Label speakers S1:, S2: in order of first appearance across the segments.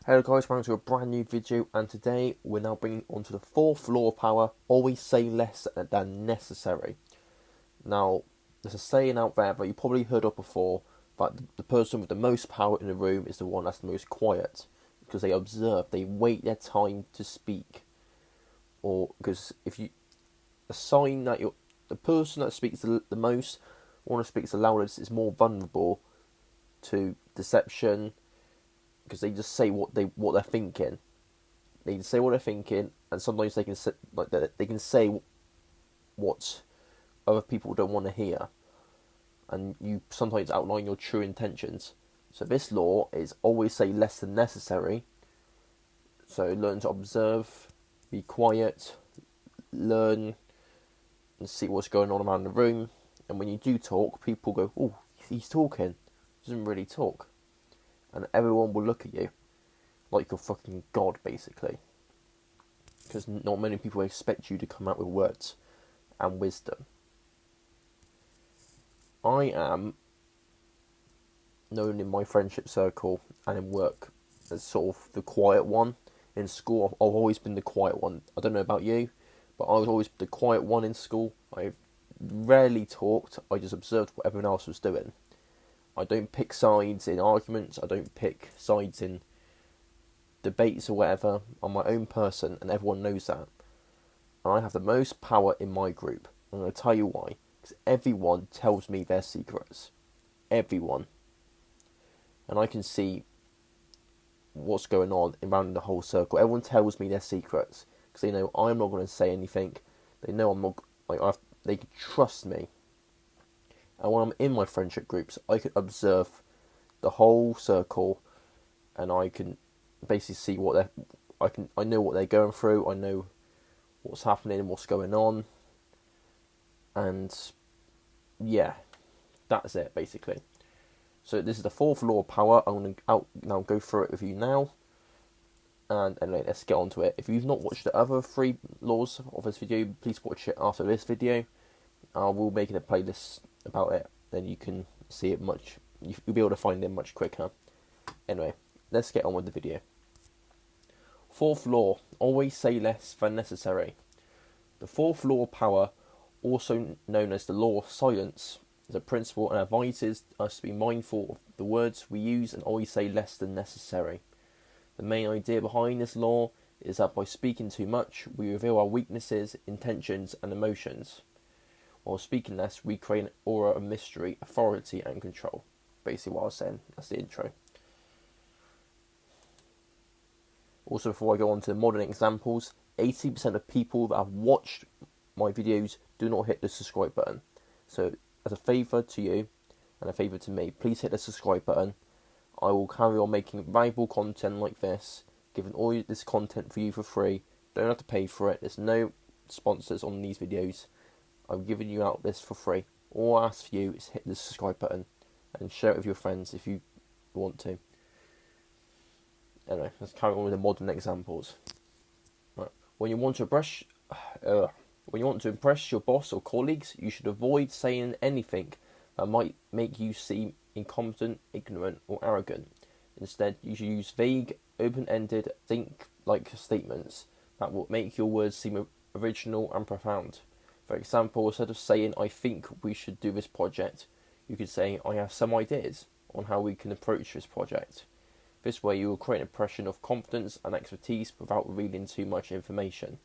S1: Hello guys, welcome to a brand new video, and today we're now bringing on to the fourth law of power: always say less than necessary. Now, there's a saying out there that you probably heard of before, that the person with the most power in the room is the one that's the most quiet, because they observe, they wait their time to speak. Or because if you, a sign that the person that speaks the most, or speaks the loudest, is more vulnerable to deception, because they just say what they're thinking. They can say what they're thinking, and sometimes they can say, they can say what other people don't want to hear, and you sometimes outline your true intentions. So this law is always say less than necessary. So learn to observe, be quiet, learn and see what's going on around the room. And when you do talk, people go, "Oh, he's talking. He doesn't really talk." And everyone will look at you like you're fucking God, basically. Because not many people expect you to come out with words and wisdom. I am known in my friendship circle and in work as sort of the quiet one. In school, I've always been the quiet one. I don't know about you, but I was always the quiet one in school. I rarely talked. I just observed what everyone else was doing. I don't pick sides in arguments. I don't pick sides in debates or whatever. I'm my own person, and everyone knows that. And I have the most power in my group. I'm going to tell you why. Because everyone tells me their secrets. Everyone. And I can see what's going on around the whole circle. Everyone tells me their secrets. Because they know I'm not going to say anything. They know I'm not... they can trust me. And when I'm in my friendship groups, I can observe the whole circle, and I can basically see what I know what they're going through. I know what's happening and what's going on, and yeah, that's it basically. So this is the fourth law of power. I'm going to now go through it with you now, and anyway, let's get on to it. If you've not watched the other three laws of this video, please watch it after this video. I will make a playlist about it, then you can see it you'll be able to find it much quicker. Anyway, let's get on with the video. Fourth law, always say less than necessary. The fourth law of power, also known as the law of silence, is a principle and advises us to be mindful of the words we use and always say less than necessary. The main idea behind this law is that by speaking too much, we reveal our weaknesses, intentions and emotions. While speaking less, we create an aura of mystery, authority and control. Basically what I was saying, that's the intro. Also, before I go on to the modern examples, 80% of people that have watched my videos do not hit the subscribe button. So, as a favour to you, and a favour to me, please hit the subscribe button. I will carry on making valuable content like this, giving all this content for you for free. Don't have to pay for it, there's no sponsors on these videos. I'm giving you out this for free. All I ask for you is hit the subscribe button and share it with your friends if you want to. Anyway, let's carry on with the modern examples. Right. When you want to impress your boss or colleagues, you should avoid saying anything that might make you seem incompetent, ignorant, or arrogant. Instead, you should use vague, open-ended, think-like statements that will make your words seem original and profound. For example, instead of saying, "I think we should do this project," you could say, "I have some ideas on how we can approach this project." This way you will create an impression of confidence and expertise without revealing too much information.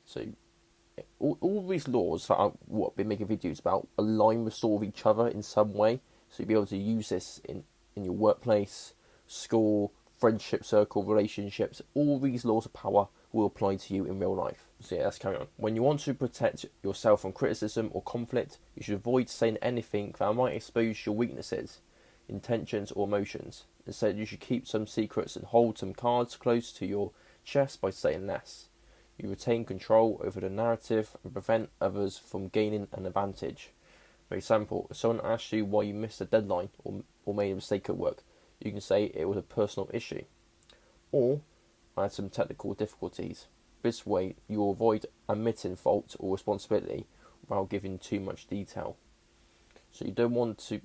S1: So, all these laws that I've been making videos about align with sort of each other in some way. So you'll be able to use this in your workplace, school, friendship circle, relationships. All these laws of power will apply to you in real life. So yeah, let's carry on. When you want to protect yourself from criticism or conflict, you should avoid saying anything that might expose your weaknesses, intentions or emotions. Instead, you should keep some secrets and hold some cards close to your chest by saying less. You retain control over the narrative and prevent others from gaining an advantage. For example, if someone asks you why you missed a deadline or made a mistake at work, you can say it was a personal issue. Or, I had some technical difficulties. This way, you will avoid admitting fault or responsibility without giving too much detail. So you don't want to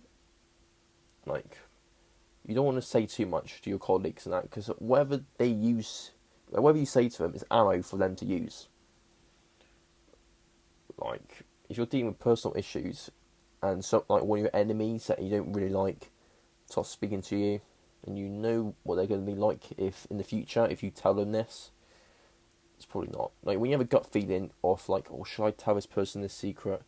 S1: you don't want to say too much to your colleagues and that, because whatever they use, whatever you say to them is ammo for them to use. Like, if you're dealing with personal issues and so, like, one of your enemies that you don't really like starts speaking to you, and you know what they're going to be like if in the future, if you tell them this, it's probably not. Like, when you have a gut feeling of like, oh, should I tell this person this secret?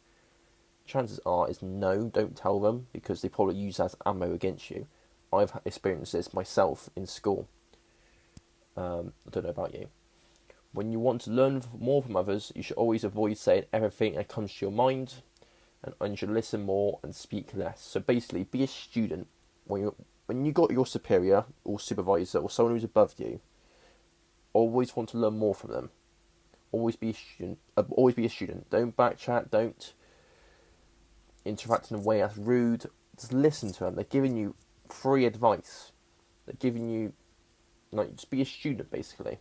S1: Chances are is no, don't tell them, because they probably use that as ammo against you. I've experienced this myself in school. I don't know about you. When you want to learn more from others, you should always avoid saying everything that comes to your mind, and you should listen more and speak less. So basically, be a student. When you got your superior or supervisor or someone who's above you, always want to learn more from them. Always be a student. Always be a student. Don't backchat. Don't interact in a way that's rude. Just listen to them. They're giving you free advice. They're giving you, like, just be a student basically.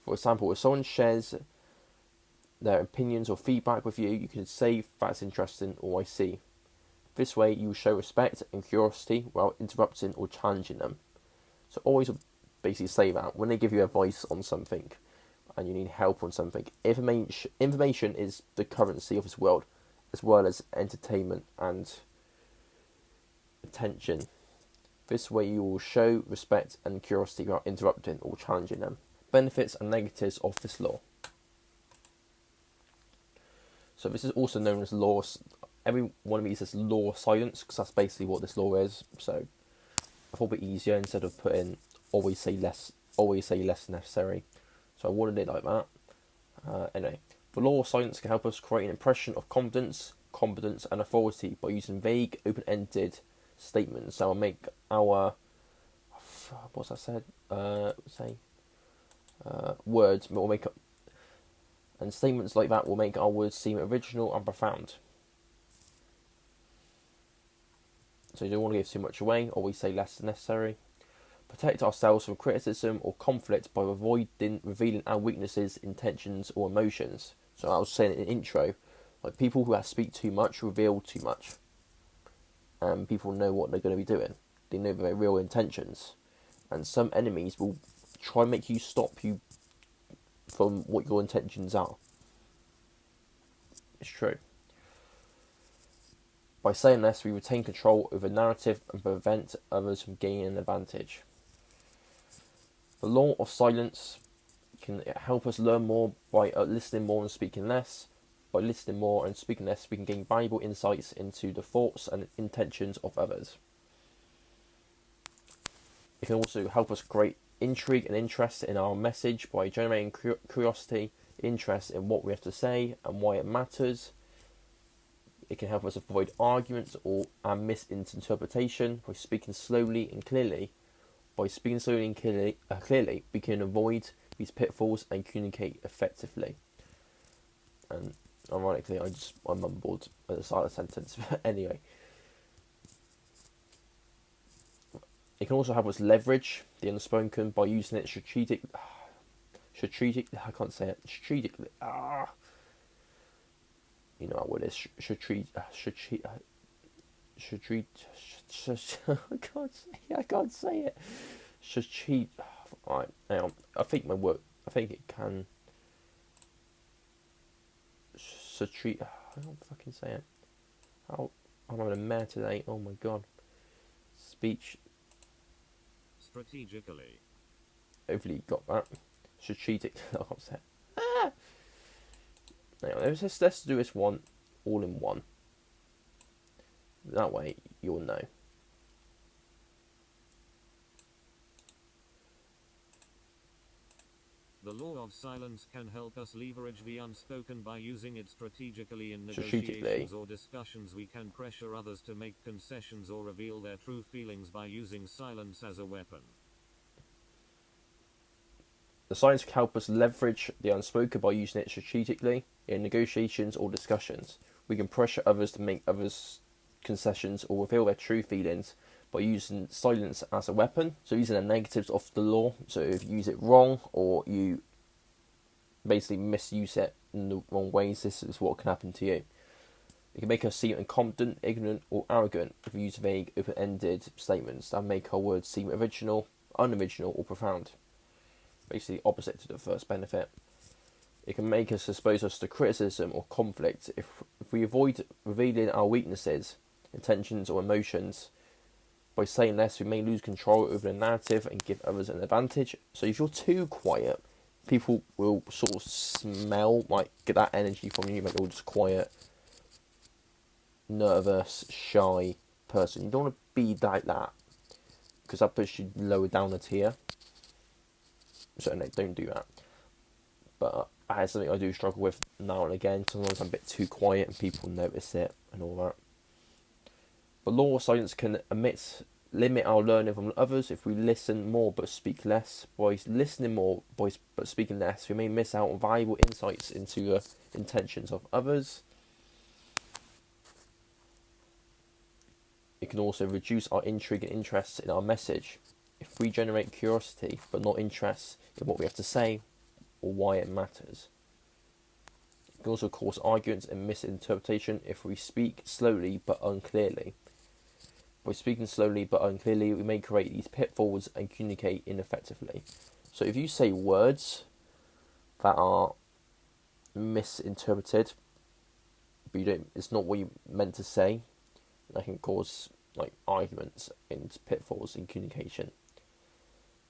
S1: For example, if someone shares their opinions or feedback with you, you can say that's interesting or I see. This way you will show respect and curiosity without interrupting or challenging them. So always basically say that when they give you advice on something and you need help on something. Information is the currency of this world, as well as entertainment and attention. This way you will show respect and curiosity without interrupting or challenging them. Benefits and negatives of this law. So this is also known as law. Every one of these is law of silence, because that's basically what this law is. So I thought it'd be easier instead of putting always say less necessary. So I wanted it like that. Anyway, the law of silence can help us create an impression of confidence, competence, and authority by using vague, open-ended statements that will make our what's that said? Words will make up, and statements like that will make our words seem original and profound. So you don't want to give too much away. Always say less than necessary. Protect ourselves from criticism or conflict by avoiding revealing our weaknesses, intentions, or emotions. So I was saying in the intro, like, people who speak too much reveal too much, and people know what they're going to be doing. They know their real intentions, and some enemies will try and make you stop you from what your intentions are. It's true. By saying this, we retain control over the narrative and prevent others from gaining an advantage. The law of silence can help us learn more by listening more and speaking less. By listening more and speaking less, we can gain valuable insights into the thoughts and intentions of others. It can also help us create intrigue and interest in our message by generating curiosity, interest in what we have to say and why it matters. It can help us avoid arguments or misinterpretation by speaking slowly and clearly. By speaking slowly and clearly, we can avoid these pitfalls and communicate effectively. And ironically, I mumbled at the start of the sentence. But anyway, it can also help us leverage the unspoken by using it strategically. I can't say it. Strategically. You know what it is. I can't say it. Alright, hang on. I think it can. I don't fucking say it. I'm having a mare today. Oh my god. Speech.
S2: Strategically.
S1: Hopefully you got that. Strategic. I can't say it. Now, let's do this one all in one. That way you'll know.
S2: The law of silence can help us leverage the unspoken by using it strategically in negotiations or discussions. We can pressure others to make concessions or reveal their true feelings by using silence as a weapon.
S1: The silence can help us leverage the unspoken by using it strategically in negotiations or discussions. We can pressure others to make others concessions or reveal their true feelings by using silence as a weapon. So using the negatives of the law. So if you use it wrong or you basically misuse it in the wrong ways, this is what can happen to you. It can make us seem incompetent, ignorant, or arrogant if we use vague, open-ended statements that make our words seem original, unoriginal, or profound. Basically, opposite to the first benefit. It can make us expose us to criticism or conflict if we avoid revealing our weaknesses, intentions, or emotions. By saying less, we may lose control over the narrative and give others an advantage. So if you're too quiet, people will sort of smell, like, get that energy from you, like you're just quiet, nervous, shy person. You don't want to be like that, because that puts you lower down a tier. So no, don't do that. But that's something I do struggle with now and again. Sometimes I'm a bit too quiet and people notice it and all that. But law of silence can limit our learning from others if we listen more but speak less. By listening more but speaking less, we may miss out on valuable insights into the intentions of others. It can also reduce our intrigue and interest in our message. If we generate curiosity but not interest in what we have to say or why it matters. It can also cause arguments and misinterpretation if we speak slowly but unclearly. By speaking slowly but unclearly, we may create these pitfalls and communicate ineffectively. So if you say words that are misinterpreted, but it's not what you meant to say, that can cause like arguments and pitfalls in communication.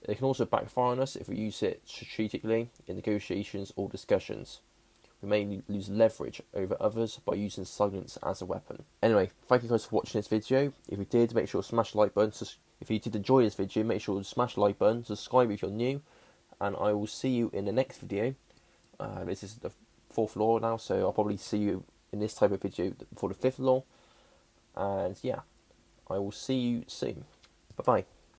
S1: It can also backfire on us if we use it strategically in negotiations or discussions. We may lose leverage over others by using silence as a weapon. Anyway, thank you guys for watching this video. If you did, make sure to smash the like button. If you did enjoy this video, make sure to smash the like button, subscribe if you're new, and I will see you in the next video. This is the 4th law now, so I'll probably see you in this type of video for the 5th law. And yeah, I will see you soon. Bye bye.